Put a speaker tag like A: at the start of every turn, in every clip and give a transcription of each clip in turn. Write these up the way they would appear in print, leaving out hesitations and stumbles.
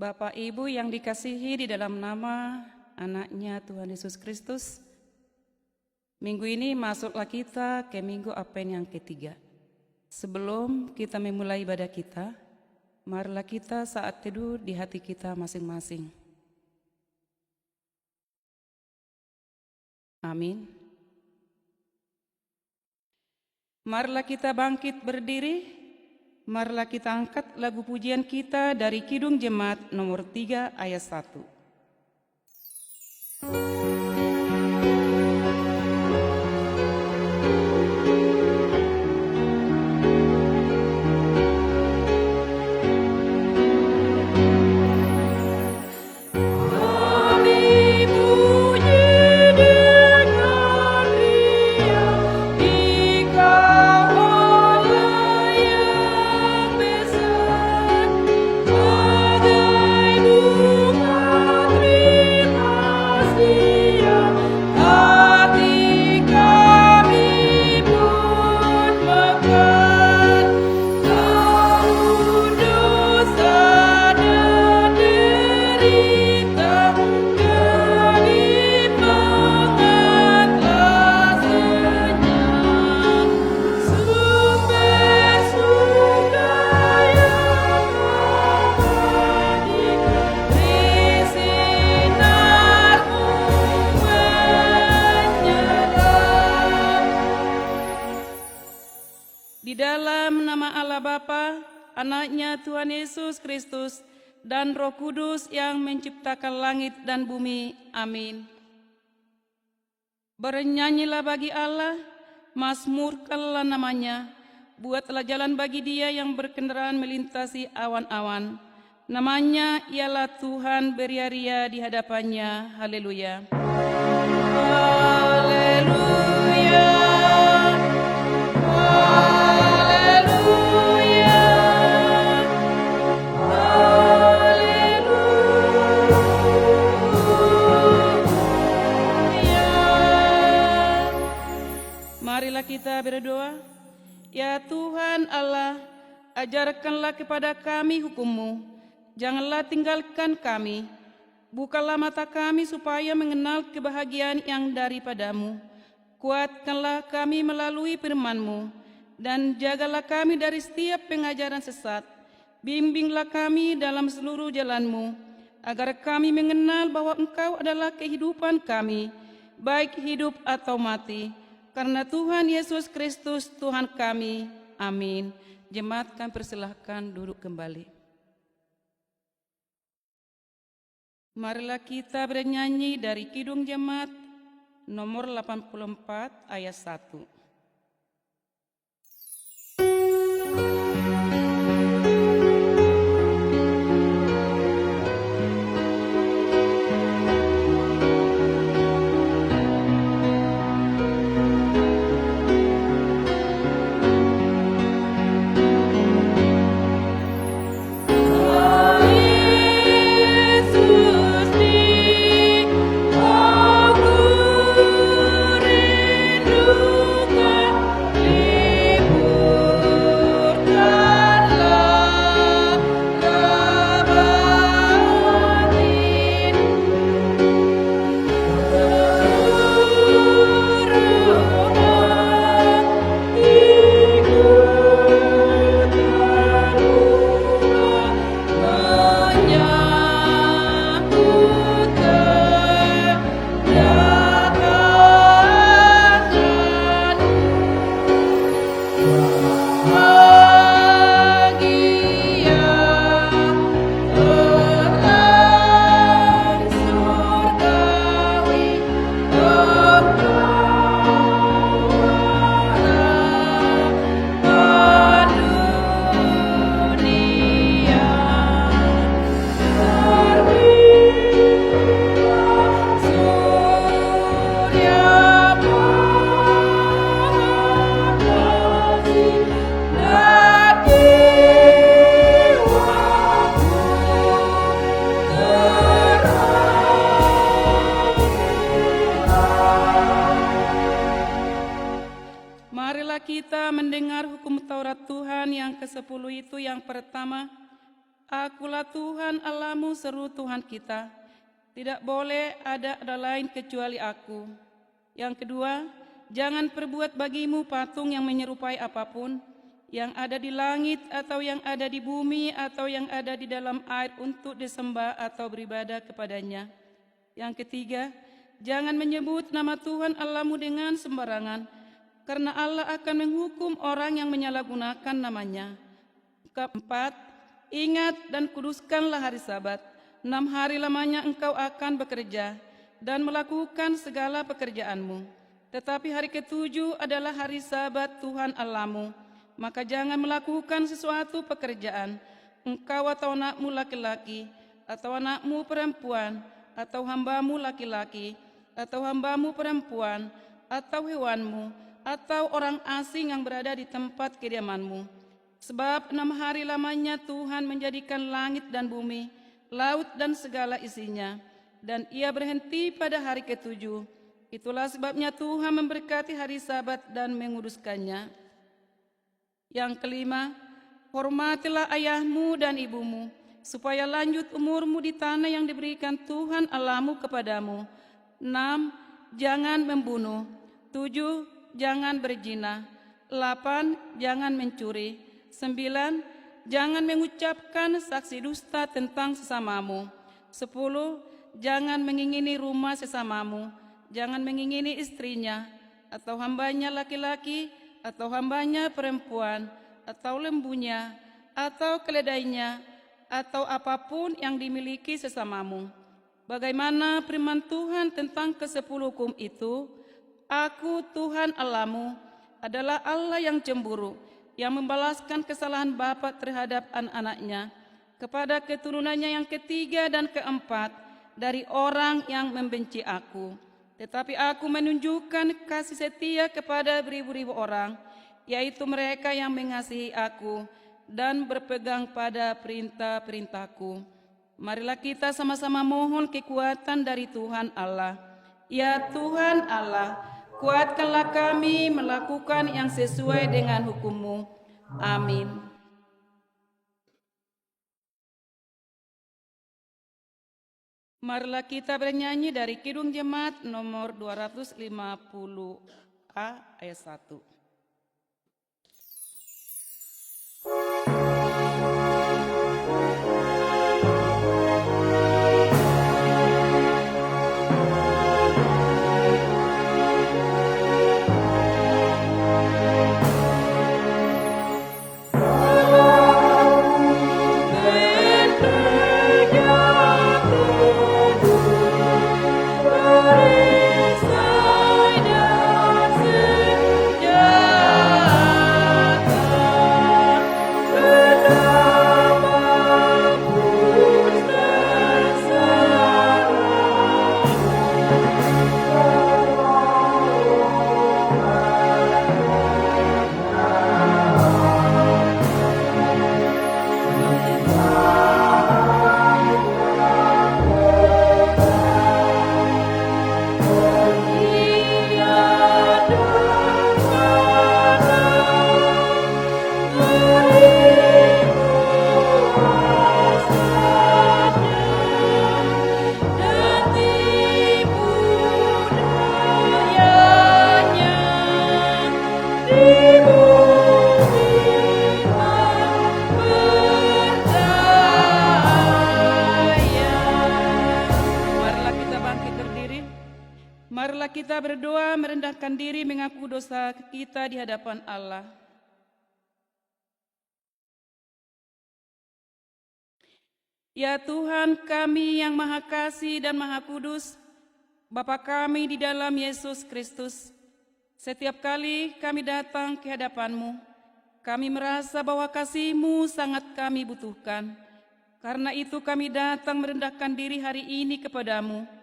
A: Bapak Ibu yang dikasihi di dalam nama anaknya Tuhan Yesus Kristus, minggu ini masuklah kita ke minggu Advent yang ketiga. Sebelum kita memulai ibadah kita, marilah kita saat teduh di hati kita masing-masing. Amin. Marilah kita bangkit berdiri. Marilah kita angkat lagu pujian kita dari Kidung Jemaat nomor 3 ayat 1. Di dalam nama Allah Bapa, Anaknya Tuhan Yesus Kristus, dan Roh Kudus yang menciptakan langit dan bumi. Amin. Bernyanyilah bagi Allah, mazmurkanlah namanya, buatlah jalan bagi Dia yang berkendaraan melintasi awan-awan. Namanya ialah Tuhan, beria-ria di hadapannya. Haleluya. Haleluya. Marilah kita berdoa. Ya Tuhan Allah, ajarkanlah kepada kami hukum-Mu. Janganlah tinggalkan kami. Bukalah mata kami supaya mengenal kebahagiaan yang daripada-Mu. Kuatkanlah kami melalui firman-Mu. Dan jagalah kami dari setiap pengajaran sesat. Bimbinglah kami dalam seluruh jalan-Mu, agar kami mengenal bahwa Engkau adalah kehidupan kami, baik hidup atau mati. Karena Tuhan Yesus Kristus Tuhan kami. Amin. Jemaat kami persilahkan duduk kembali. Marilah kita bernyanyi dari Kidung Jemaat nomor 84 ayat 1. Marilah kita mendengar hukum Taurat Tuhan yang ke-10 itu. Yang pertama, Akulah Tuhan Allahmu, seru Tuhan kita. Tidak boleh ada lain kecuali aku. Yang kedua, jangan perbuat bagimu patung yang menyerupai apapun, yang ada di langit atau yang ada di bumi atau yang ada di dalam air untuk disembah atau beribadah kepadanya. Yang ketiga, jangan menyebut nama Tuhan Allahmu dengan sembarangan, karena Allah akan menghukum orang yang menyalahgunakan namanya. Keempat, ingat dan kuduskanlah hari Sabat. 6 hari lamanya engkau akan bekerja dan melakukan segala pekerjaanmu. Tetapi hari ketujuh adalah hari Sabat Tuhan Allahmu. Maka jangan melakukan sesuatu pekerjaan, engkau atau anakmu laki-laki, atau anakmu perempuan, atau hambamu laki-laki, atau hambamu perempuan, atau hewanmu, atau orang asing yang berada di tempat kediamanmu. Sebab 6 hari lamanya Tuhan menjadikan langit dan bumi, laut dan segala isinya, dan ia berhenti pada hari ketujuh. Itulah sebabnya Tuhan memberkati hari Sabat dan menguduskannya. Yang kelima, hormatilah ayahmu dan ibumu, supaya lanjut umurmu di tanah yang diberikan Tuhan Allahmu kepadamu. 6. Jangan membunuh. 7. Jangan berzina. 8. Jangan mencuri. 9. Jangan mengucapkan saksi dusta tentang sesamamu. 10. Jangan mengingini rumah sesamamu. Jangan mengingini istrinya, atau hambanya laki-laki, atau hambanya perempuan, atau lembunya, atau keledainya, atau apapun yang dimiliki sesamamu. Bagaimana firman Tuhan tentang ke-10 hukum itu? Aku Tuhan Allahmu adalah Allah yang cemburu, yang membalaskan kesalahan bapa terhadap anak-anaknya, kepada keturunannya yang ketiga dan keempat dari orang yang membenci aku. Tetapi aku menunjukkan kasih setia kepada beribu-ribu orang, yaitu mereka yang mengasihi aku dan berpegang pada perintah-perintahku. Marilah kita sama-sama mohon kekuatan dari Tuhan Allah. Ya Tuhan Allah, kuatkanlah kami melakukan yang sesuai dengan hukum-Mu. Amin. Marilah kita bernyanyi dari Kidung Jemaat nomor 250A ayat 1. Marilah kita berdoa merendahkan diri mengaku dosa kita di hadapan Allah. Ya Tuhan kami yang Maha Kasih dan Maha Kudus, Bapa kami di dalam Yesus Kristus, setiap kali kami datang ke hadapan-Mu, kami merasa bahwa kasih-Mu sangat kami butuhkan. Karena itu kami datang merendahkan diri hari ini kepadamu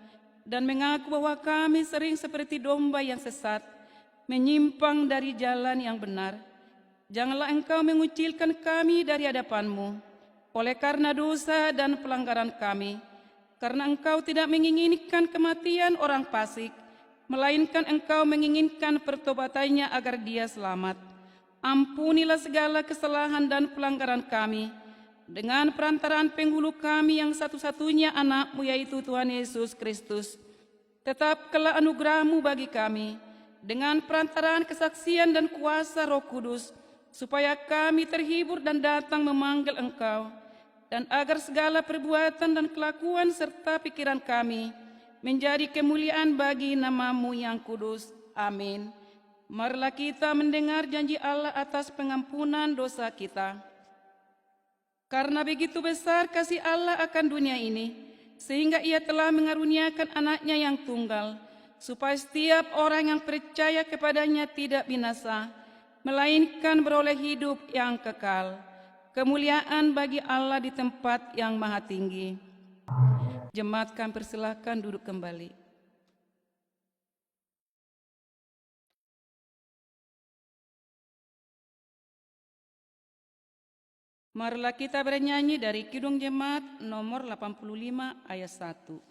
A: dan mengaku bahwa kami sering seperti domba yang sesat, menyimpang dari jalan yang benar. Janganlah Engkau mengucilkan kami dari hadapan-Mu oleh karena dosa dan pelanggaran kami, karena Engkau tidak menginginkan kematian orang fasik, melainkan Engkau menginginkan pertobatannya agar dia selamat. Ampunilah segala kesalahan dan pelanggaran kami, dengan perantaraan penghulu kami yang satu-satunya anak-Mu, yaitu Tuhan Yesus Kristus. Tetapkanlah anugerah-Mu bagi kami, dengan perantaraan kesaksian dan kuasa Roh Kudus, supaya kami terhibur dan datang memanggil Engkau, dan agar segala perbuatan dan kelakuan serta pikiran kami menjadi kemuliaan bagi nama-Mu yang kudus. Amin. Marilah kita mendengar janji Allah atas pengampunan dosa kita. Karena begitu besar kasih Allah akan dunia ini, sehingga Ia telah mengaruniakan anaknya yang tunggal, supaya setiap orang yang percaya kepadanya tidak binasa, melainkan beroleh hidup yang kekal. Kemuliaan bagi Allah di tempat yang maha tinggi. Jemaat kami persilahkan duduk kembali. Marilah kita bernyanyi dari Kidung Jemaat nomor 85 ayat 1.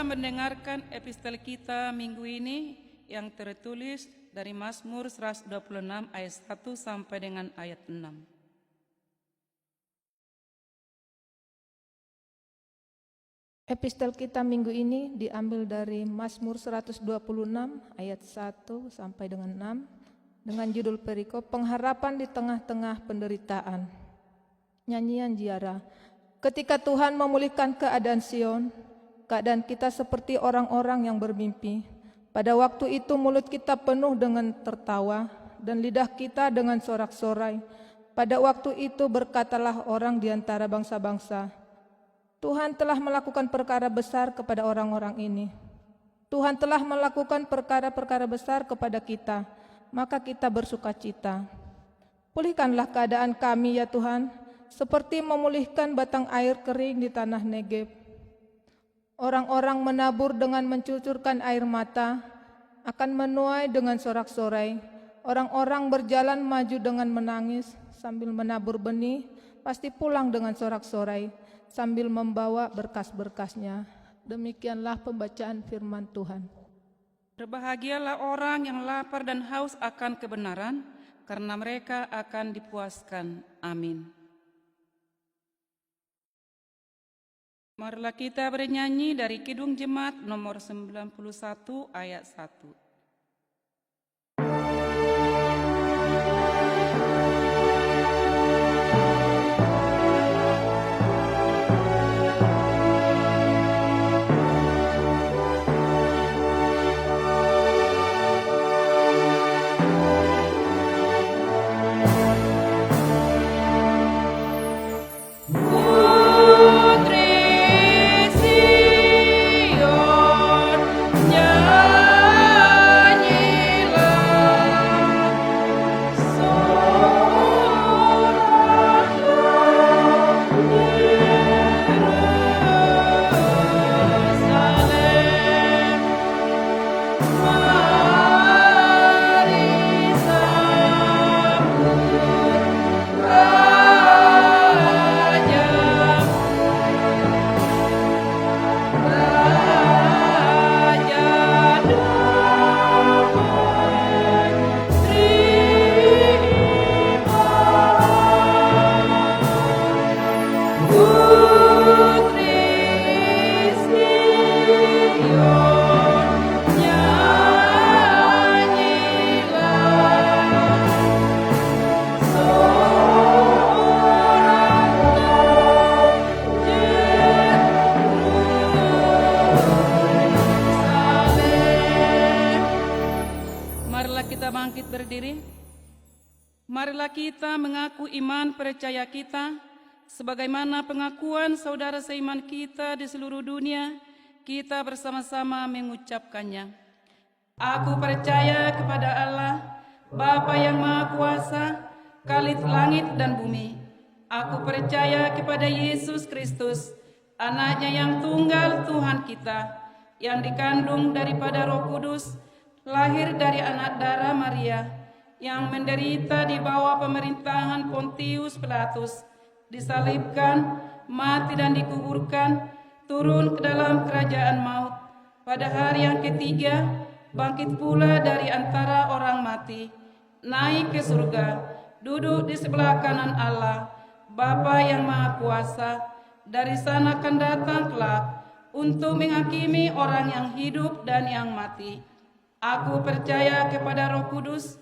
A: Mendengarkan epistel kita minggu ini yang tertulis dari Mazmur 126 ayat 1 sampai dengan ayat 6.
B: Epistel kita minggu ini diambil dari Mazmur 126 ayat 1 sampai dengan 6 dengan judul perikop pengharapan di tengah-tengah penderitaan. Nyanyian Ziarah. Ketika Tuhan memulihkan keadaan Sion, keadaan kita seperti orang-orang yang bermimpi. Pada waktu itu mulut kita penuh dengan tertawa dan lidah kita dengan sorak-sorai. Pada waktu itu berkatalah orang di antara bangsa-bangsa, Tuhan telah melakukan perkara besar kepada orang-orang ini. Tuhan telah melakukan perkara-perkara besar kepada kita, maka kita bersukacita. Pulihkanlah keadaan kami ya Tuhan, seperti memulihkan batang air kering di tanah Negeb. Orang-orang menabur dengan mencucurkan air mata, akan menuai dengan sorak-sorai. Orang-orang berjalan maju dengan menangis, sambil menabur benih, pasti pulang dengan sorak-sorai, sambil membawa berkas-berkasnya. Demikianlah pembacaan firman Tuhan.
A: Berbahagialah orang yang lapar dan haus akan kebenaran, karena mereka akan dipuaskan. Amin. Marilah kita bernyanyi dari Kidung Jemaat nomor 91 ayat 1. Putri Sion, Sion, nyanyilah. Marilah kita bangkit berdiri. Marilah kita mengaku iman percaya kita, sebagaimana pengakuan saudara seiman kita di seluruh dunia, kita bersama-sama mengucapkannya. Aku percaya kepada Allah, Bapa yang Maha Kuasa, Khalid langit dan bumi. Aku percaya kepada Yesus Kristus, Anaknya yang tunggal Tuhan kita, yang dikandung daripada Roh Kudus, lahir dari anak darah Maria, yang menderita di bawah pemerintahan Pontius Pilatus, disalibkan, mati dan dikuburkan, turun ke dalam kerajaan maut. Pada hari yang ketiga, bangkit pula dari antara orang mati, naik ke surga, duduk di sebelah kanan Allah, Bapa yang Maha Kuasa. Dari sana akan datang kelak untuk menghakimi orang yang hidup dan yang mati. Aku percaya kepada Roh Kudus,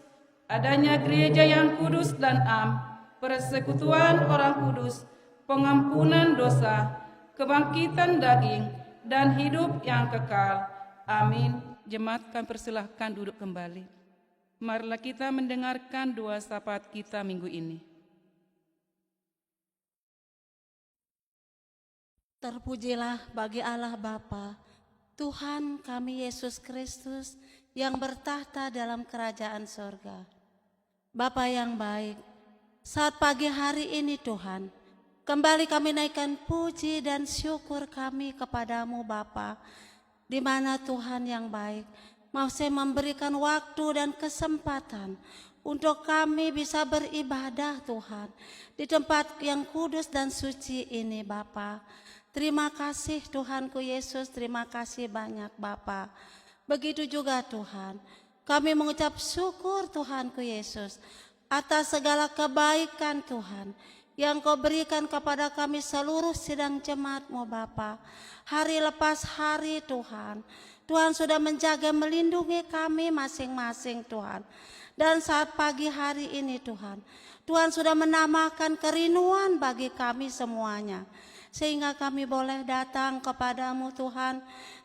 A: adanya gereja yang kudus dan am, persekutuan orang kudus, pengampunan dosa, kebangkitan daging, dan hidup yang kekal. Amin. Jemaat kami persilahkan duduk kembali. Marilah kita mendengarkan doa syafaat kita minggu ini.
C: Terpujilah bagi Allah Bapa, Tuhan kami Yesus Kristus yang bertahta dalam kerajaan sorga. Bapa yang baik, saat pagi hari ini Tuhan, kembali kami naikkan puji dan syukur kami kepadamu Bapa, di mana Tuhan yang baik masih memberikan waktu dan kesempatan untuk kami bisa beribadah Tuhan di tempat yang kudus dan suci ini Bapa. Terima kasih Tuhanku Yesus, terima kasih banyak Bapa. Begitu juga Tuhan, kami mengucap syukur Tuhanku Yesus atas segala kebaikan Tuhan yang Kau berikan kepada kami seluruh sidang jemaat-Mu Bapa. Hari lepas hari Tuhan, Tuhan sudah menjaga melindungi kami masing-masing Tuhan. Dan saat pagi hari ini Tuhan, Tuhan sudah menambahkan kerinduan bagi kami semuanya, sehingga kami boleh datang kepadamu Tuhan.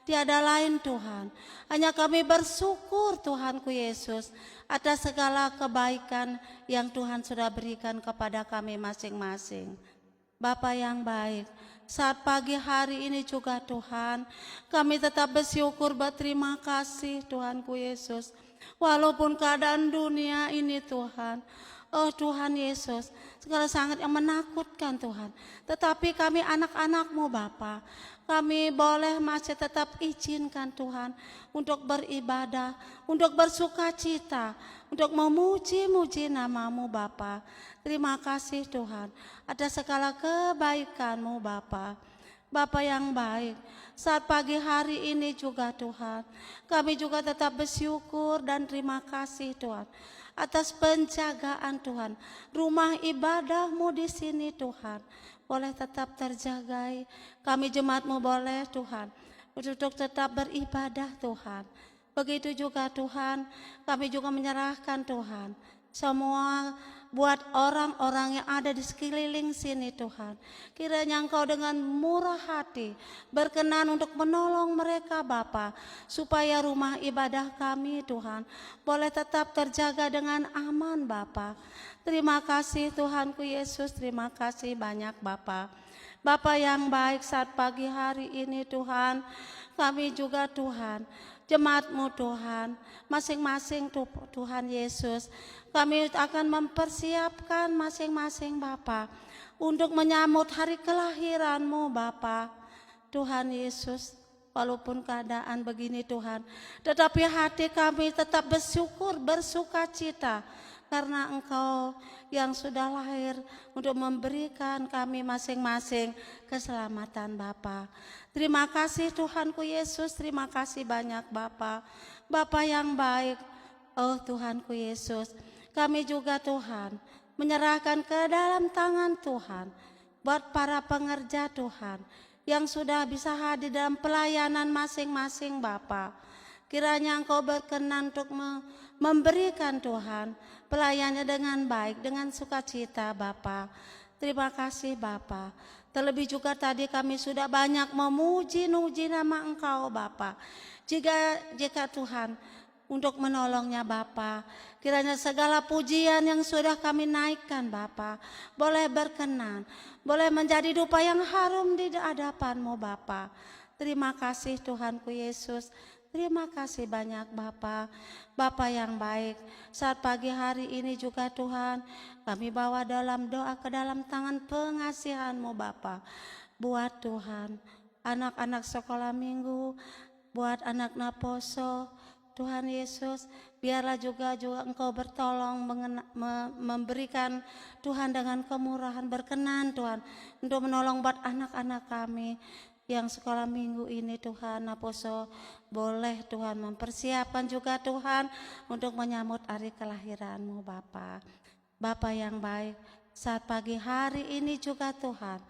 C: Tiada lain Tuhan, hanya kami bersyukur Tuhanku Yesus atas segala kebaikan yang Tuhan sudah berikan kepada kami masing-masing. Bapa yang baik, saat pagi hari ini juga Tuhan, kami tetap bersyukur, berterima kasih Tuhanku Yesus. Walaupun keadaan dunia ini Tuhan, oh Tuhan Yesus, segala sangat yang menakutkan Tuhan. Tetapi kami anak-anak-Mu Bapa, kami boleh masih tetap izinkan Tuhan untuk beribadah, untuk bersukacita, untuk memuji-muji nama-Mu Bapa. Terima kasih Tuhan atas segala kebaikan-Mu Bapa. Bapa yang baik, saat pagi hari ini juga Tuhan, kami juga tetap bersyukur dan terima kasih Tuhan atas penjagaan Tuhan. Rumah ibadah-Mu di sini Tuhan boleh tetap terjaga. Kami jemaat-Mu boleh Tuhan untuk tetap beribadah Tuhan. Begitu juga Tuhan, kami juga menyerahkan Tuhan semua buat orang-orang yang ada di sekeliling sini Tuhan. Kiranya Engkau dengan murah hati berkenan untuk menolong mereka Bapa, supaya rumah ibadah kami Tuhan boleh tetap terjaga dengan aman Bapa. Terima kasih Tuhanku Yesus, terima kasih banyak Bapa. Bapa yang baik, saat pagi hari ini Tuhan, kami juga Tuhan, jemaat-Mu Tuhan, masing-masing Tuhan Yesus, kami akan mempersiapkan masing-masing Bapa untuk menyambut hari kelahiran-Mu Bapa. Tuhan Yesus, walaupun keadaan begini Tuhan, tetapi hati kami tetap bersyukur, bersukacita, karena Engkau yang sudah lahir untuk memberikan kami masing-masing keselamatan Bapa. Terima kasih Tuhanku Yesus, terima kasih banyak Bapa. Bapa yang baik, oh Tuhanku Yesus, kami juga Tuhan menyerahkan ke dalam tangan Tuhan buat para pengerja Tuhan yang sudah bisa hadir dalam pelayanan masing-masing Bapa. Kiranya Engkau berkenan untuk memberikan Tuhan pelayanannya dengan baik, dengan sukacita Bapa. Terima kasih Bapa. Terlebih juga tadi kami sudah banyak memuji nama Engkau Bapa. Jika Tuhan untuk menolongnya Bapa, kiranya segala pujian yang sudah kami naikkan Bapa boleh berkenan, boleh menjadi dupa yang harum di hadapan-Mu Bapa. Terima kasih Tuhanku Yesus. Terima kasih banyak Bapa, Bapa yang baik. Saat pagi hari ini juga Tuhan, kami bawa dalam doa ke dalam tangan pengasihan-Mu Bapa. Buat Tuhan, anak-anak sekolah minggu, buat anak Naposo, Tuhan Yesus, biarlah juga Engkau bertolong memberikan Tuhan dengan kemurahan, berkenan Tuhan untuk menolong buat anak-anak kami yang sekolah minggu ini Tuhan. Naposo boleh Tuhan mempersiapkan juga Tuhan untuk menyambut hari kelahiran-Mu Bapa. Bapa yang baik, saat pagi hari ini juga Tuhan,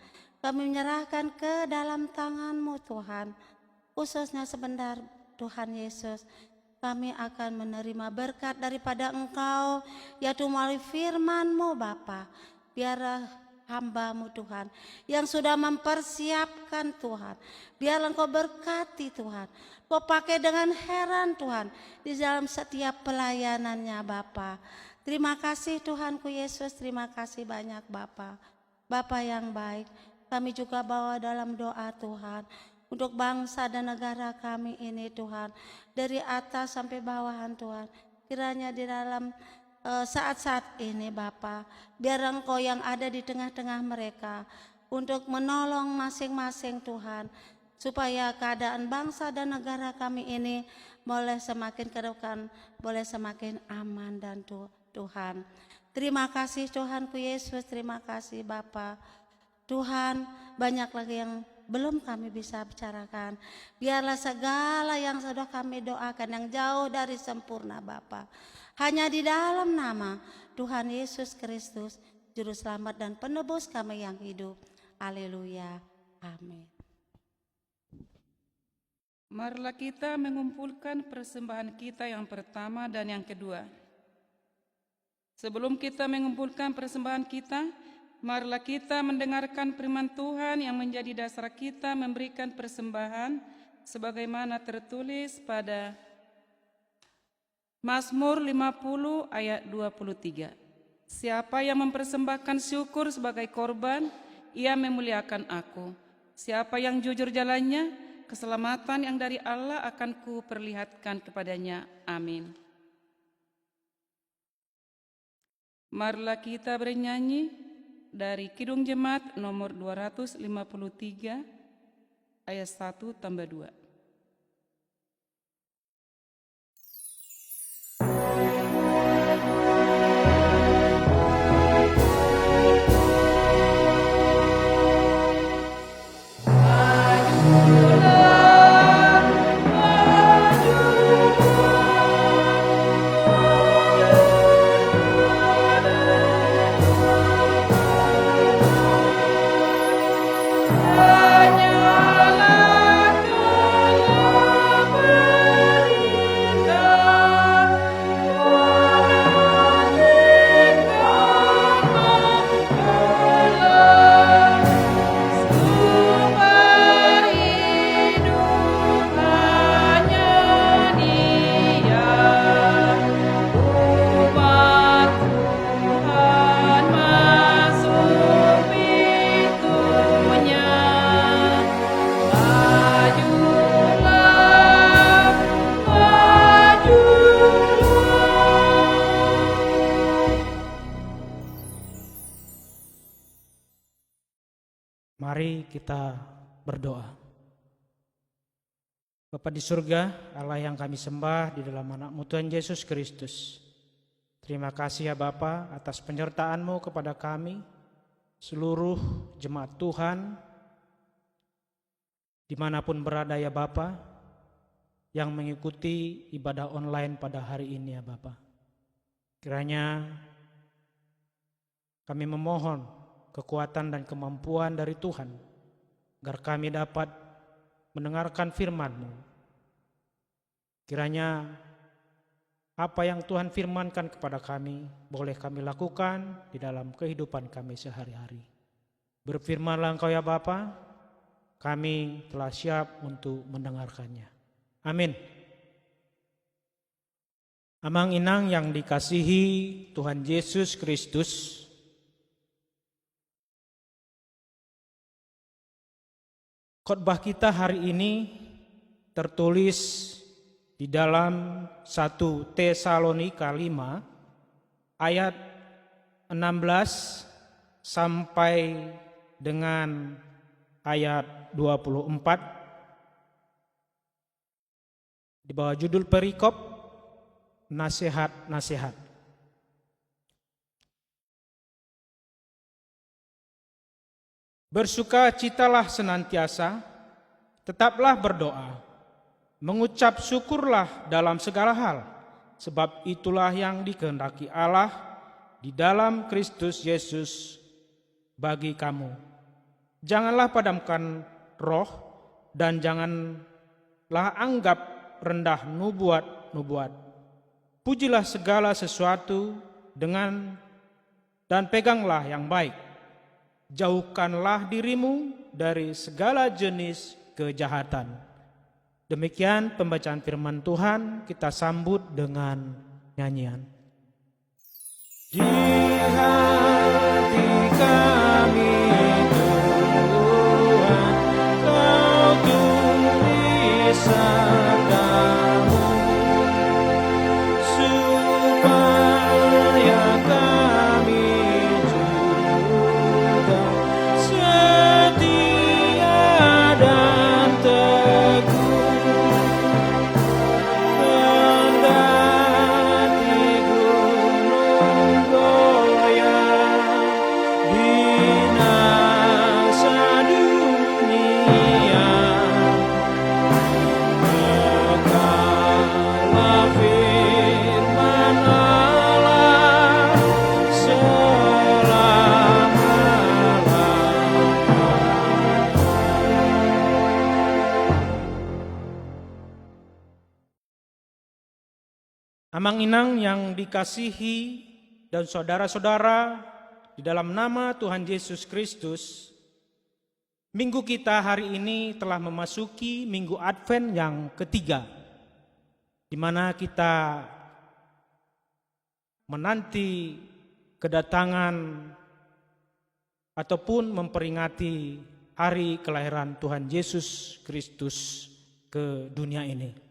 C: kami menyerahkan ke dalam tangan-Mu Tuhan, khususnya sebentar Tuhan Yesus, kami akan menerima berkat daripada Engkau, yaitu melalui firman-Mu Bapa. Biarlah hamba-Mu Tuhan yang sudah mempersiapkan Tuhan, biarlah Engkau berkati Tuhan, Kau pakai dengan heran Tuhan di dalam setiap pelayanannya Bapa. Terima kasih Tuhanku Yesus, terima kasih banyak Bapa. Bapa yang baik, kami juga bawa dalam doa Tuhan untuk bangsa dan negara kami ini Tuhan, dari atas sampai bawahan Tuhan. Kiranya di dalam saat-saat ini Bapa, biar Engkau yang ada di tengah-tengah mereka untuk menolong masing-masing Tuhan, supaya keadaan bangsa dan negara kami ini boleh semakin ke depan, boleh semakin aman dan Tuhan. Terima kasih Tuhanku Yesus, terima kasih Bapa. Tuhan, banyak lagi yang belum kami bisa bicarakan. Biarlah segala yang sudah kami doakan yang jauh dari sempurna Bapa, hanya di dalam nama Tuhan Yesus Kristus, Juru Selamat dan Penebus kami yang hidup. Haleluya. Amin.
A: Marilah kita mengumpulkan persembahan kita yang pertama dan yang kedua. Sebelum kita mengumpulkan persembahan kita, marilah kita mendengarkan firman Tuhan yang menjadi dasar kita memberikan persembahan sebagaimana tertulis pada Mazmur 50 ayat 23. Siapa yang mempersembahkan syukur sebagai korban, ia memuliakan aku. Siapa yang jujur jalannya, keselamatan yang dari Allah akan kuperlihatkan kepadanya. Amin. Marilah kita bernyanyi dari Kidung Jemaat nomor 253 ayat 1 tambah 2.
D: Mari kita berdoa. Bapa di surga, Allah yang kami sembah di dalam anak-Mu Tuhan Yesus Kristus. Terima kasih ya Bapa atas penyertaan-Mu kepada kami, seluruh jemaat Tuhan, dimanapun berada ya Bapa, yang mengikuti ibadah online pada hari ini ya Bapa. Kiranya kami memohon kekuatan dan kemampuan dari Tuhan, agar kami dapat mendengarkan firman-Mu. Kiranya apa yang Tuhan firmankan kepada kami boleh kami lakukan di dalam kehidupan kami sehari-hari. Berfirmanlah Engkau ya Bapa, kami telah siap untuk mendengarkannya. Amin. Amang inang yang dikasihi Tuhan Yesus Kristus, khotbah kita hari ini tertulis di dalam 1 Tesalonika 5 ayat 16 sampai dengan ayat 24 di bawah judul perikop nasihat-nasihat. Bersukacitalah senantiasa, tetaplah berdoa, mengucap syukurlah dalam segala hal, sebab itulah yang dikehendaki Allah di dalam Kristus Yesus bagi kamu. Janganlah padamkan roh dan janganlah anggap rendah nubuat-nubuat. Pujilah segala sesuatu dengan dan peganglah yang baik. Jauhkanlah dirimu dari segala jenis kejahatan. Demikian pembacaan firman Tuhan, kita sambut dengan nyanyian. Di hati kami Tuhan, Kau tulis sabdamu, supaya kami juga setia dan teguh mendaki gunung goyang, binasa dunia, mekalah firman Allah selama-lamanya. Amang inang yang dikasihi dan saudara-saudara di dalam nama Tuhan Yesus Kristus, minggu kita hari ini telah memasuki minggu Advent yang ketiga, di mana kita menanti kedatangan ataupun memperingati hari kelahiran Tuhan Yesus Kristus ke dunia ini.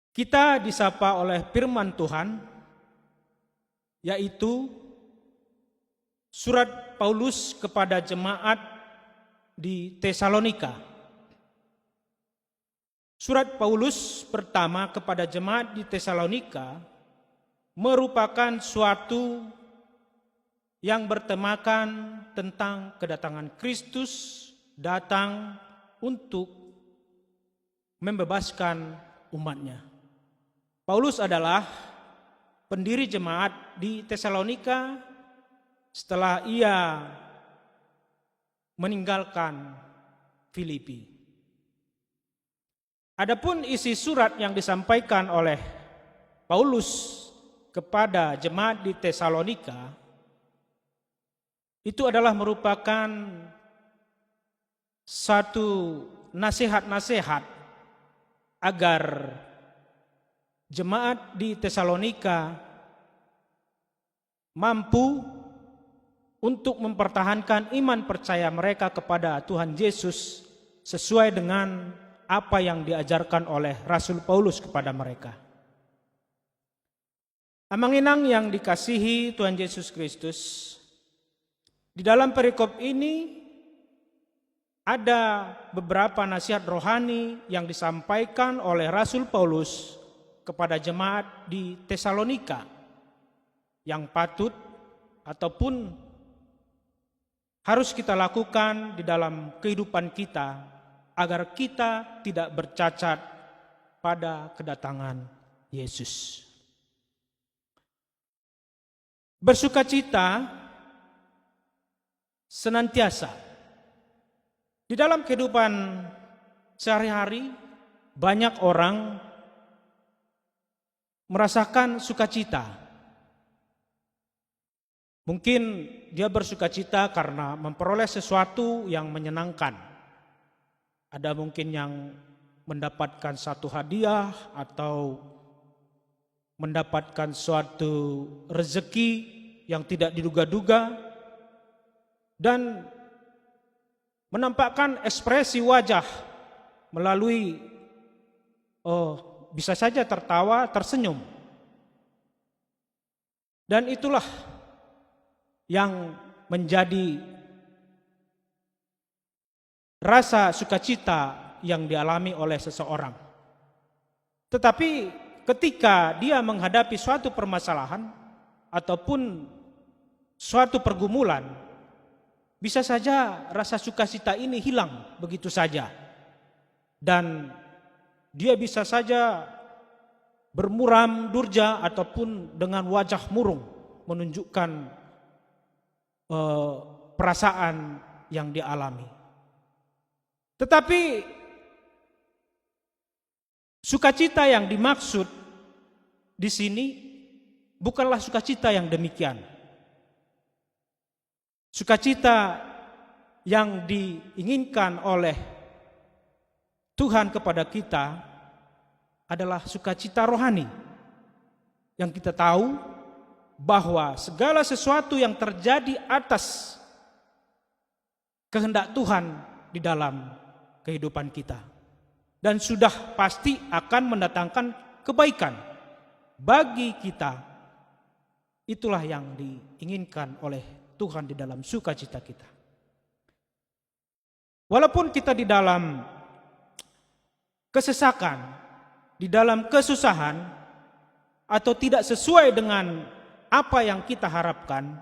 D: Kita disapa oleh firman Tuhan, yaitu surat Paulus kepada jemaat di Tesalonika. Surat Paulus pertama kepada jemaat di Tesalonika merupakan suatu yang bertemakan tentang kedatangan Kristus datang untuk membebaskan umatnya. Paulus adalah pendiri jemaat di Tesalonika setelah ia meninggalkan Filipi. Adapun isi surat yang disampaikan oleh Paulus kepada jemaat di Tesalonika itu adalah merupakan satu nasihat-nasihat agar jemaat di Tesalonika mampu untuk mempertahankan iman percaya mereka kepada Tuhan Yesus sesuai dengan apa yang diajarkan oleh Rasul Paulus kepada mereka. Amang inang yang dikasihi Tuhan Yesus Kristus, di dalam perikop ini ada beberapa nasihat rohani yang disampaikan oleh Rasul Paulus kepada jemaat di Tesalonika yang patut ataupun harus kita lakukan di dalam kehidupan kita agar kita tidak bercacat pada kedatangan Yesus. Bersukacita senantiasa, Di dalam kehidupan sehari-hari, banyak orang merasakan sukacita. Mungkin dia bersukacita karena memperoleh sesuatu yang menyenangkan. Ada mungkin yang mendapatkan satu hadiah atau mendapatkan suatu rezeki yang tidak diduga-duga dan menampakkan ekspresi wajah melalui bisa saja tertawa, tersenyum. Dan itulah yang menjadi rasa sukacita yang dialami oleh seseorang. Tetapi ketika dia menghadapi suatu permasalahan ataupun suatu pergumulan, bisa saja rasa sukacita ini hilang begitu saja. Dan dia bisa saja bermuram durja ataupun dengan wajah murung menunjukkan perasaan yang dialami. Tetapi sukacita yang dimaksud di sini bukanlah sukacita yang demikian. Sukacita yang diinginkan oleh Tuhan kepada kita adalah sukacita rohani. Yang kita tahu bahwa segala sesuatu yang terjadi atas kehendak Tuhan di dalam kehidupan kita. Dan sudah pasti akan mendatangkan kebaikan bagi kita. Itulah yang diinginkan oleh Tuhan di dalam sukacita kita. Walaupun kita di dalam kesesakan, di dalam kesusahan, atau tidak sesuai dengan apa yang kita harapkan,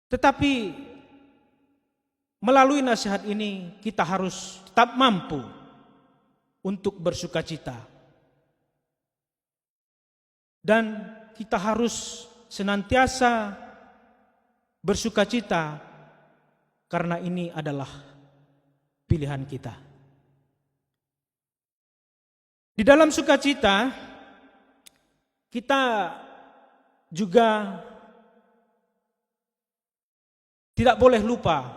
D: tetapi melalui nasihat ini kita harus tetap mampu untuk bersukacita. Dan kita harus senantiasa bersukacita karena ini adalah pilihan kita. Di dalam sukacita kita juga tidak boleh lupa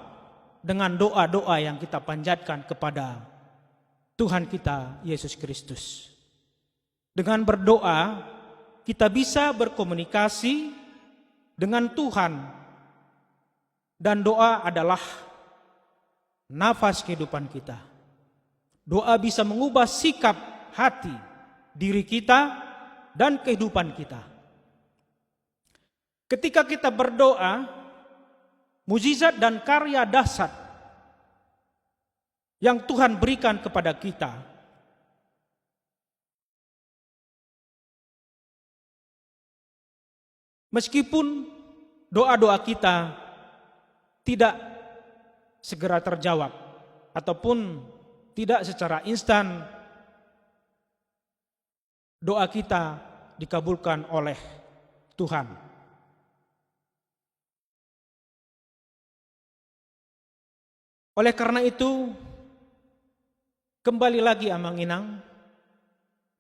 D: dengan doa-doa yang kita panjatkan kepada Tuhan kita Yesus Kristus. Dengan berdoa kita bisa berkomunikasi dengan Tuhan. Dan doa adalah nafas kehidupan kita. Doa bisa mengubah sikap hati, diri kita, dan kehidupan kita. Ketika kita berdoa, mukjizat dan karya dahsyat yang Tuhan berikan kepada kita meskipun doa-doa kita tidak segera terjawab ataupun tidak secara instan, doa kita dikabulkan oleh Tuhan. Oleh karena itu, kembali lagi Amang Inang,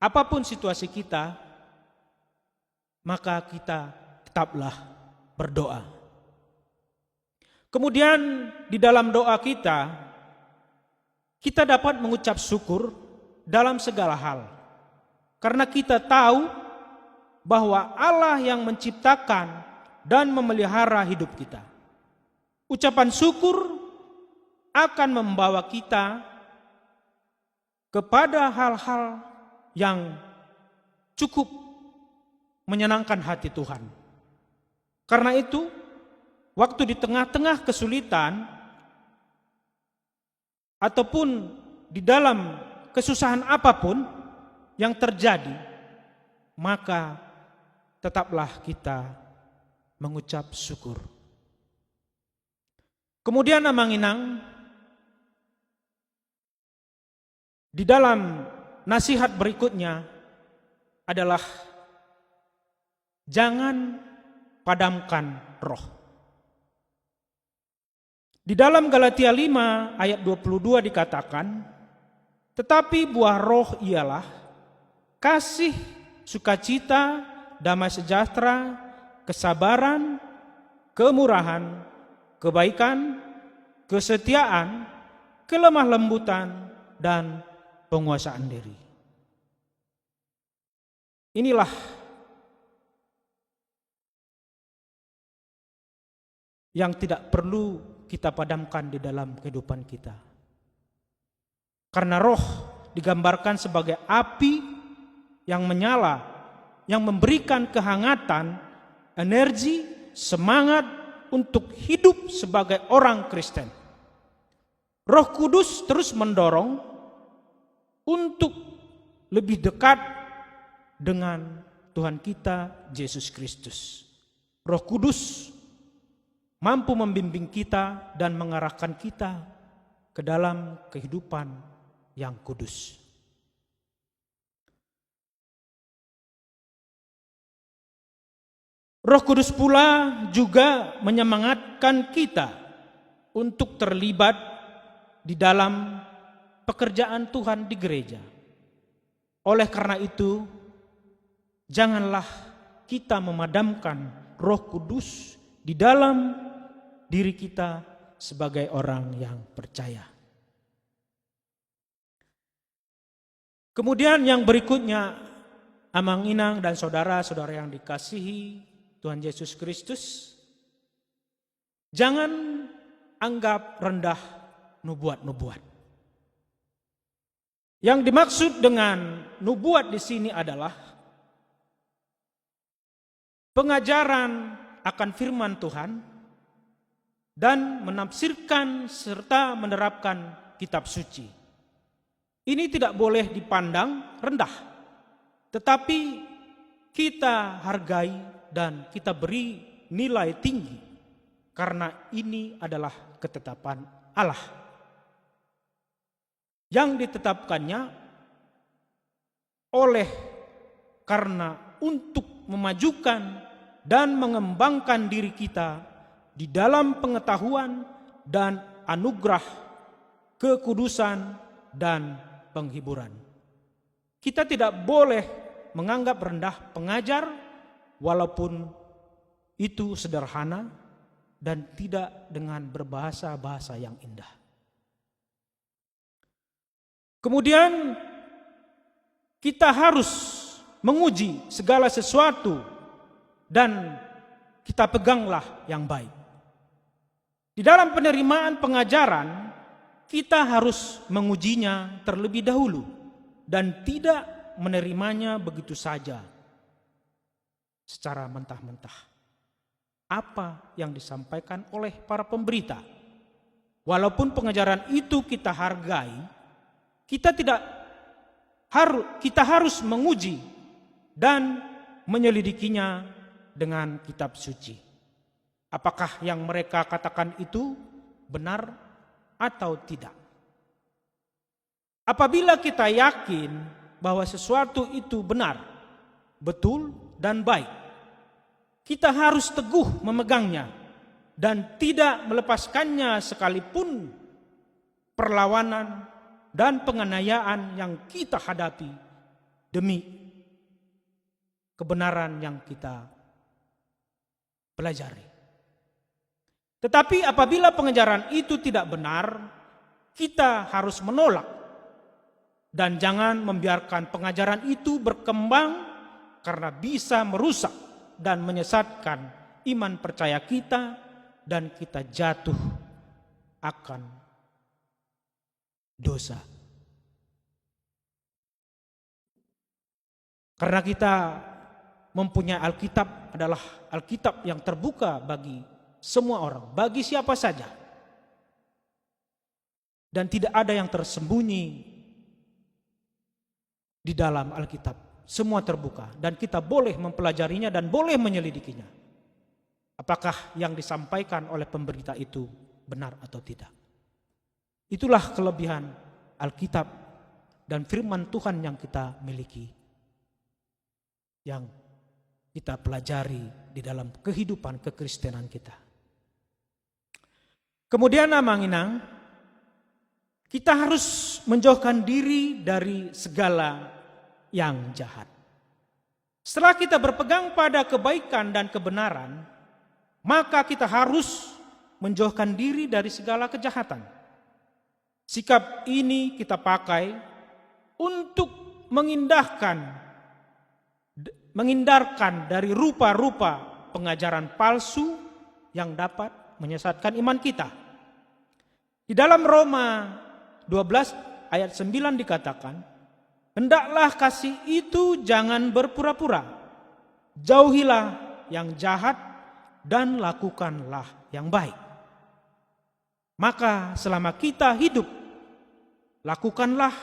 D: apapun situasi kita, maka kita tetaplah berdoa. Kemudian di dalam doa kita dapat mengucap syukur dalam segala hal. Karena kita tahu bahwa Allah yang menciptakan dan memelihara hidup kita. Ucapan syukur akan membawa kita kepada hal-hal yang cukup menyenangkan hati Tuhan. Karena itu, waktu di tengah-tengah kesulitan ataupun di dalam kesusahan apapun yang terjadi, maka tetaplah kita mengucap syukur. Kemudian Amang Inang, di dalam nasihat berikutnya adalah jangan padamkan roh. Di dalam Galatia 5 ayat 22 dikatakan, tetapi buah roh ialah kasih, sukacita, damai sejahtera, kesabaran, kemurahan, kebaikan, kesetiaan, kelemah lembutan, dan penguasaan diri. Inilah yang tidak perlu kita padamkan di dalam kehidupan kita. Karena roh digambarkan sebagai api yang menyala, yang memberikan kehangatan, energi, semangat untuk hidup sebagai orang Kristen. Roh Kudus terus mendorong untuk lebih dekat dengan Tuhan kita Yesus Kristus. Roh Kudus mampu membimbing kita dan mengarahkan kita ke dalam kehidupan yang kudus. Roh Kudus pula juga menyemangatkan kita untuk terlibat di dalam pekerjaan Tuhan di gereja. Oleh karena itu, janganlah kita memadamkan Roh Kudus di dalam diri kita sebagai orang yang percaya. Kemudian yang berikutnya, Amang Inang dan saudara-saudara yang dikasihi Tuhan Yesus Kristus, jangan anggap rendah nubuat-nubuat. Yang dimaksud dengan nubuat di sini adalah pengajaran akan firman Tuhan dan menafsirkan serta menerapkan kitab suci. Ini tidak boleh dipandang rendah, tetapi kita hargai dan kita beri nilai tinggi karena ini adalah ketetapan Allah yang ditetapkannya oleh karena untuk memajukan dan mengembangkan diri kita di dalam pengetahuan dan anugerah kekudusan dan penghiburan. Kita tidak boleh menganggap rendah pengajar walaupun itu sederhana dan tidak dengan berbahasa-bahasa yang indah. Kemudian kita harus menguji segala sesuatu dan kita peganglah yang baik. Di dalam penerimaan pengajaran kita harus mengujinya terlebih dahulu dan tidak menerimanya begitu saja secara mentah-mentah. Apa yang disampaikan oleh para pemberita, walaupun pengajaran itu kita hargai, kita harus menguji dan menyelidikinya dengan kitab suci. Apakah yang mereka katakan itu benar atau tidak? Apabila kita yakin bahwa sesuatu itu benar, betul dan baik, kita harus teguh memegangnya dan tidak melepaskannya sekalipun perlawanan dan penganiayaan yang kita hadapi demi kebenaran yang kita pelajari. Tetapi apabila pengajaran itu tidak benar, kita harus menolak dan jangan membiarkan pengajaran itu berkembang karena bisa merusak dan menyesatkan iman percaya kita dan kita jatuh akan dosa. Karena kita mempunyai Alkitab adalah Alkitab yang terbuka bagi semua orang, bagi siapa saja. Dan tidak ada yang tersembunyi di dalam Alkitab. Semua terbuka dan kita boleh mempelajarinya dan boleh menyelidikinya. Apakah yang disampaikan oleh pemberita itu benar atau tidak? Itulah kelebihan Alkitab dan firman Tuhan yang kita miliki, yang kita pelajari di dalam kehidupan kekristenan kita. Kemudian Amang Inang, kita harus menjauhkan diri dari segala yang jahat. Setelah kita berpegang pada kebaikan dan kebenaran, maka kita harus menjauhkan diri dari segala kejahatan. Sikap ini kita pakai untuk menghindarkan dari rupa-rupa pengajaran palsu yang dapat menyesatkan iman kita. Di dalam Roma 12 ayat 9 dikatakan, hendaklah kasih itu jangan berpura-pura, jauhilah yang jahat dan lakukanlah yang baik. Maka selama kita hidup, lakukanlah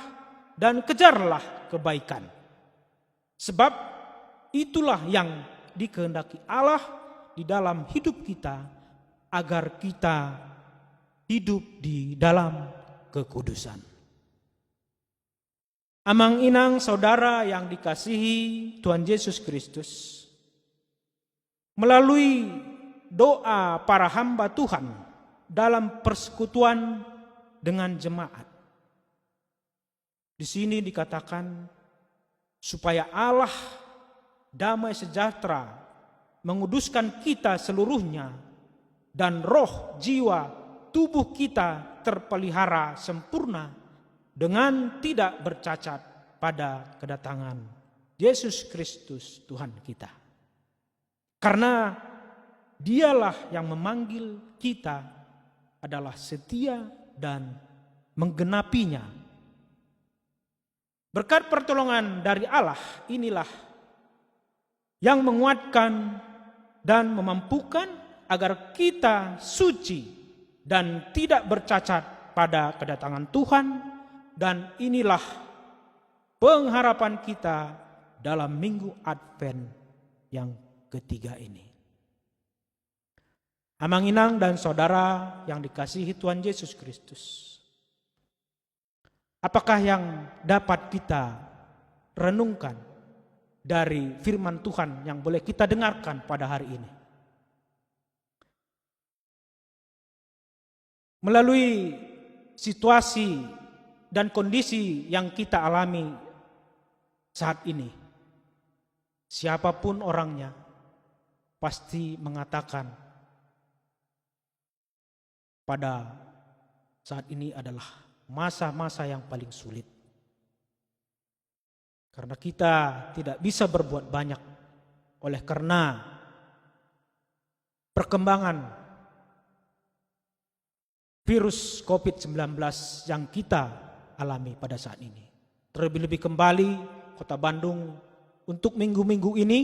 D: dan kejarlah kebaikan. Sebab itulah yang dikehendaki Allah di dalam hidup kita, agar kita hidup di dalam kekudusan. Amang Inang, saudara yang dikasihi Tuhan Yesus Kristus, melalui doa para hamba Tuhan dalam persekutuan dengan jemaat, di sini dikatakan supaya Allah damai sejahtera menguduskan kita seluruhnya, dan roh, jiwa, tubuh kita terpelihara sempurna dengan tidak bercacat pada kedatangan Yesus Kristus Tuhan kita. Karena Dialah yang memanggil kita adalah setia dan menggenapinya. Berkat pertolongan dari Allah inilah yang menguatkan dan memampukan agar kita suci dan tidak bercacat pada kedatangan Tuhan, dan inilah pengharapan kita dalam minggu Advent yang ketiga ini. Amang Inang dan saudara yang dikasihi Tuhan Yesus Kristus, apakah yang dapat kita renungkan dari firman Tuhan yang boleh kita dengarkan pada hari ini? Melalui situasi dan kondisi yang kita alami saat ini, siapapun orangnya pasti mengatakan pada saat ini adalah masa-masa yang paling sulit. Karena kita tidak bisa berbuat banyak oleh karena perkembangan virus COVID-19 yang kita alami pada saat ini. Terlebih-lebih kembali Kota Bandung untuk minggu-minggu ini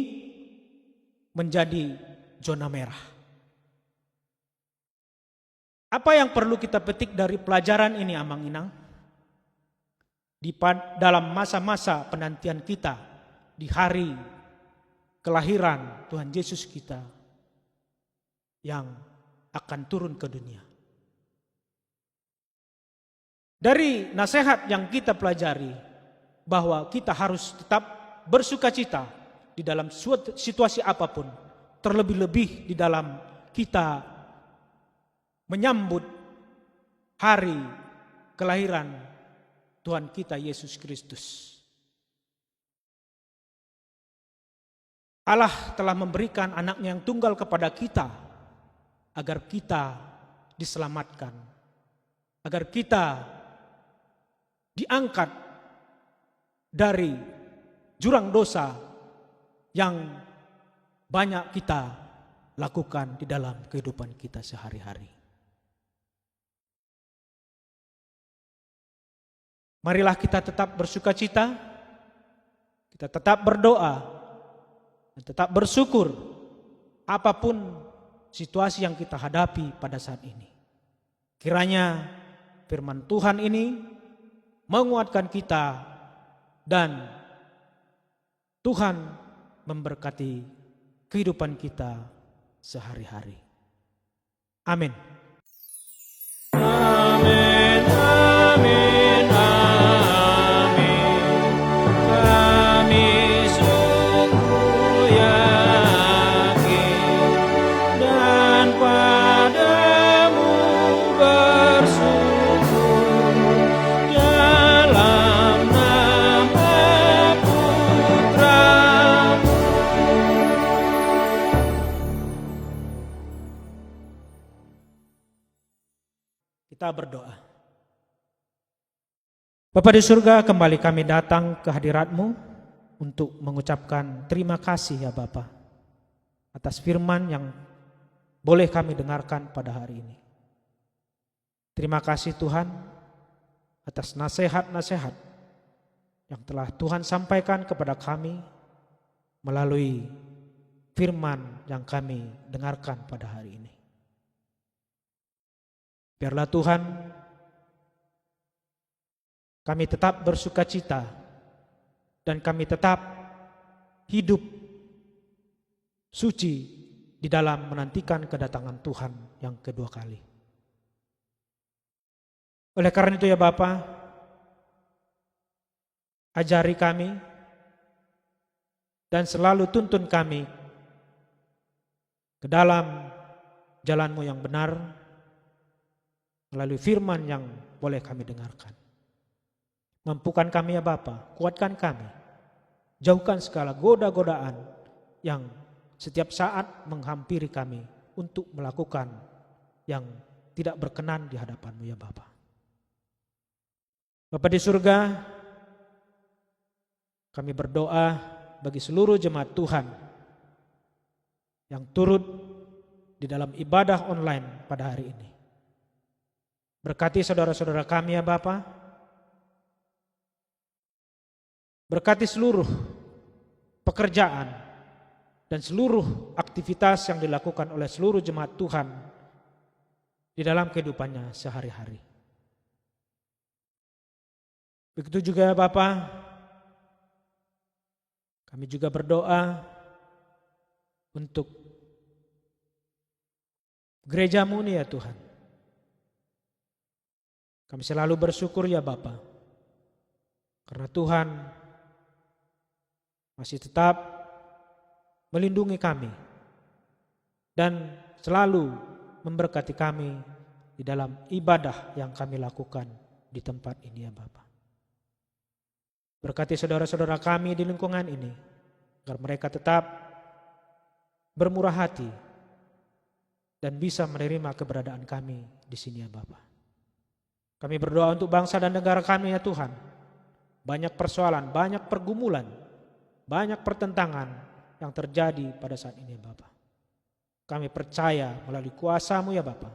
D: menjadi zona merah. Apa yang perlu kita petik dari pelajaran ini, Amang Inang? Dalam masa-masa penantian kita di hari kelahiran Tuhan Yesus kita yang akan turun ke dunia. Dari nasihat yang kita pelajari, bahwa kita harus tetap bersukacita di dalam situasi apapun, terlebih-lebih di dalam kita menyambut hari kelahiran Tuhan kita Yesus Kristus. Allah telah memberikan anaknya yang tunggal kepada kita agar kita diselamatkan, agar kita diangkat dari jurang dosa yang banyak kita lakukan di dalam kehidupan kita sehari-hari. Marilah kita tetap bersukacita, kita tetap berdoa, dan tetap bersyukur apapun situasi yang kita hadapi pada saat ini. Kiranya firman Tuhan ini menguatkan kita dan Tuhan memberkati kehidupan kita sehari-hari. Amin. Amin, amin, amin. Kami sungguh yakin dan padamu Kita berdoa. Bapa di surga, kembali kami datang ke hadirat-Mu untuk mengucapkan terima kasih ya Bapa atas firman yang boleh kami dengarkan pada hari ini. Terima kasih Tuhan atas nasihat-nasihat yang telah Tuhan sampaikan kepada kami melalui firman yang kami dengarkan pada hari ini. Biarlah Tuhan kami tetap bersukacita dan kami tetap hidup suci di dalam menantikan kedatangan Tuhan yang kedua kali. Oleh karena itu ya Bapa, ajari kami dan selalu tuntun kami ke dalam jalan-Mu yang benar melalui firman yang boleh kami dengarkan. Mampukan kami ya Bapa, kuatkan kami, jauhkan segala goda-godaan yang setiap saat menghampiri kami untuk melakukan yang tidak berkenan di hadapan-Mu ya Bapa. Bapa di surga, kami berdoa bagi seluruh jemaat Tuhan yang turut di dalam ibadah online pada hari ini. Berkati saudara-saudara kami ya Bapa. Berkati seluruh pekerjaan dan seluruh aktivitas yang dilakukan oleh seluruh jemaat Tuhan di dalam kehidupannya sehari-hari. Begitu juga Bapa, kami juga berdoa untuk gereja-Mu nih ya Tuhan. Kami selalu bersyukur ya Bapa, karena Tuhan masih tetap melindungi kami dan selalu memberkati kami di dalam ibadah yang kami lakukan di tempat ini ya Bapa. Berkati saudara-saudara kami di lingkungan ini, agar mereka tetap bermurah hati dan bisa menerima keberadaan kami di sini ya Bapa. Kami berdoa untuk bangsa dan negara kami ya Tuhan. Banyak persoalan, banyak pergumulan, banyak pertentangan yang terjadi pada saat ini ya Bapa. Kami percaya melalui kuasa-Mu ya Bapa,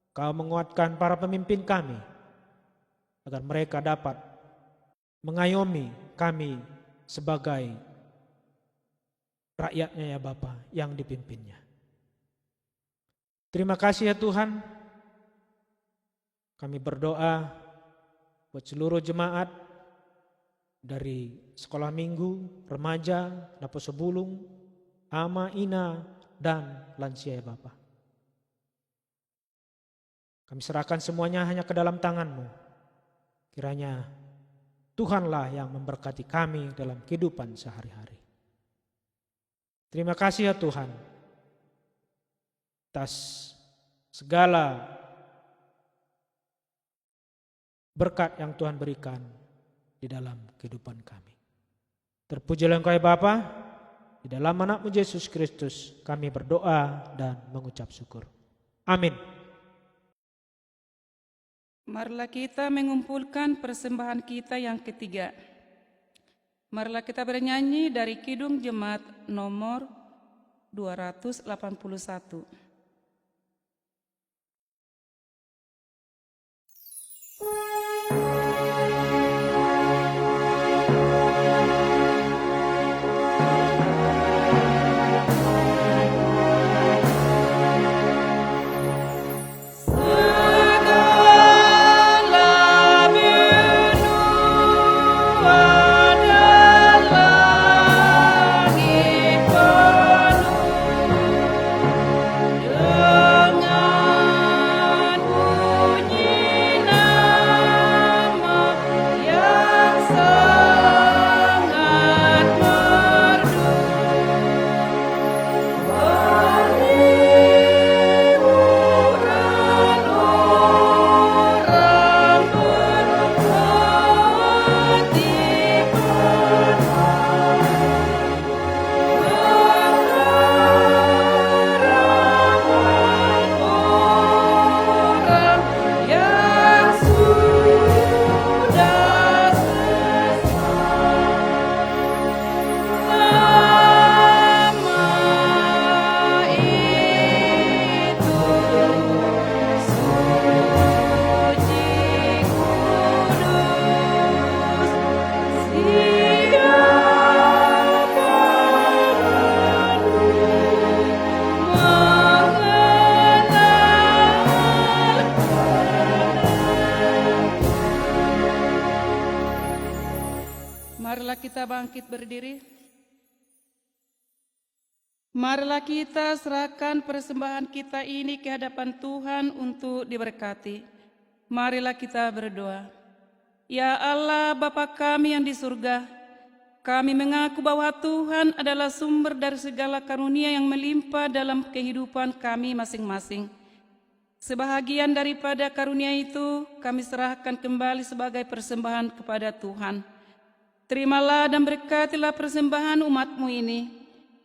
D: Kau menguatkan para pemimpin kami agar mereka dapat mengayomi kami sebagai rakyatnya ya Bapa yang dipimpinnya. Terima kasih ya Tuhan. Kami berdoa buat seluruh jemaat dari sekolah minggu, remaja, Napo Sebulung, Ama, Ina, dan lansia ya Bapa. Kami serahkan semuanya hanya ke dalam tangan-Mu. Kiranya Tuhanlah yang memberkati kami dalam kehidupan sehari-hari. Terima kasih ya Tuhan atas segala berkat yang Tuhan berikan di dalam kehidupan kami. Terpujilah Engkau ya Bapa, di dalam nama-Mu Yesus Kristus kami berdoa dan mengucap syukur. Amin.
A: Marilah kita mengumpulkan persembahan kita yang ketiga. Marilah kita bernyanyi dari Kidung Jemaat nomor 281.
B: Segala
A: Marilah kita bangkit berdiri. Marilah kita serahkan persembahan kita ini ke hadapan Tuhan untuk diberkati. Marilah kita berdoa. Ya Allah, Bapa kami yang di surga, kami mengaku bahwa Tuhan adalah sumber dari segala karunia yang melimpah dalam kehidupan kami masing-masing. Sebahagian daripada karunia itu kami serahkan kembali sebagai persembahan kepada Tuhan. Terimalah dan berkatilah persembahan umat-Mu ini,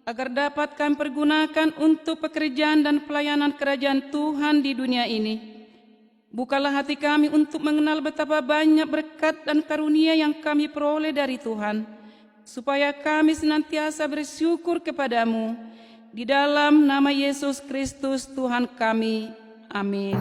A: agar dapat kami pergunakan untuk pekerjaan dan pelayanan kerajaan Tuhan di dunia ini. Bukalah hati kami untuk mengenal betapa banyak berkat dan karunia yang kami peroleh dari Tuhan, supaya kami senantiasa bersyukur kepadamu. Di dalam nama Yesus Kristus Tuhan kami. Amin.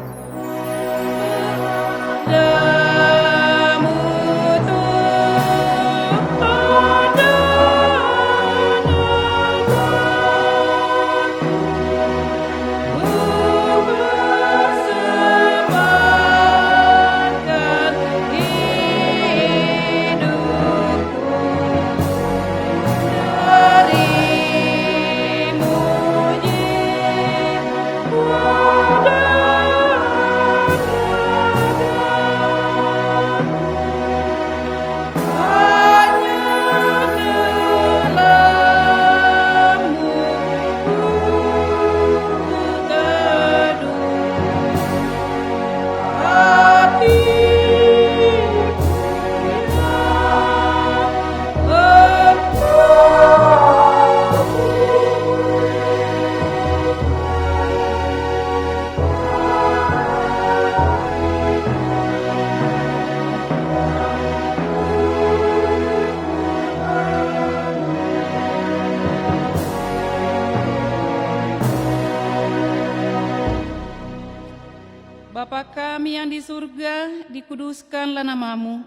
A: Bapa kami yang di surga, dikuduskanlah nama-Mu.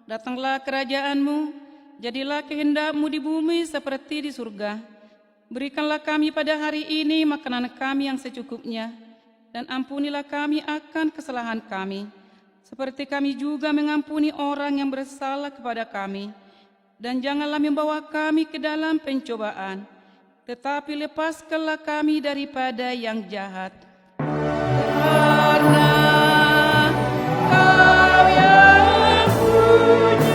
A: Datanglah kerajaan-Mu, jadilah kehendak-Mu di bumi seperti di surga. Berikanlah kami pada hari ini makanan kami yang secukupnya, dan ampunilah kami akan kesalahan kami, seperti kami juga mengampuni orang yang bersalah kepada kami. Dan janganlah membawa kami ke dalam pencobaan, tetapi lepaskanlah kami daripada yang jahat. Karena Kau yang punya kerajaan dan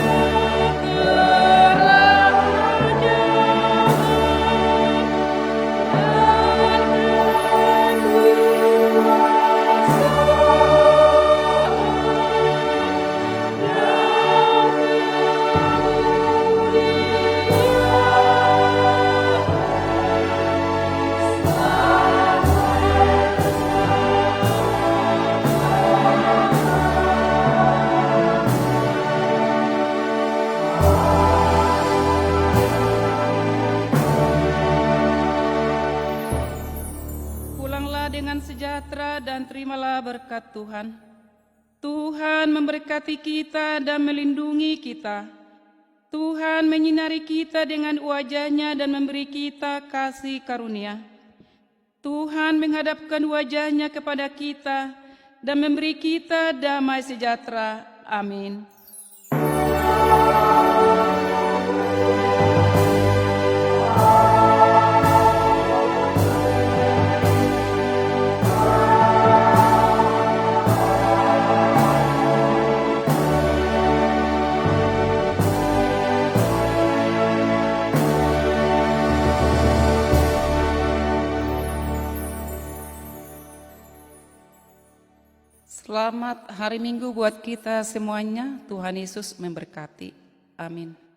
A: pulanglah dengan sejahtera dan terimalah berkat Tuhan. Tuhan memberkati kita dan melindungi kita. Tuhan menyinari kita dengan wajah-Nya dan memberi kita kasih karunia. Tuhan menghadapkan wajah-Nya kepada kita dan memberi kita damai sejahtera. Amin. Selamat hari Minggu buat kita semuanya. Tuhan Yesus memberkati. Amin.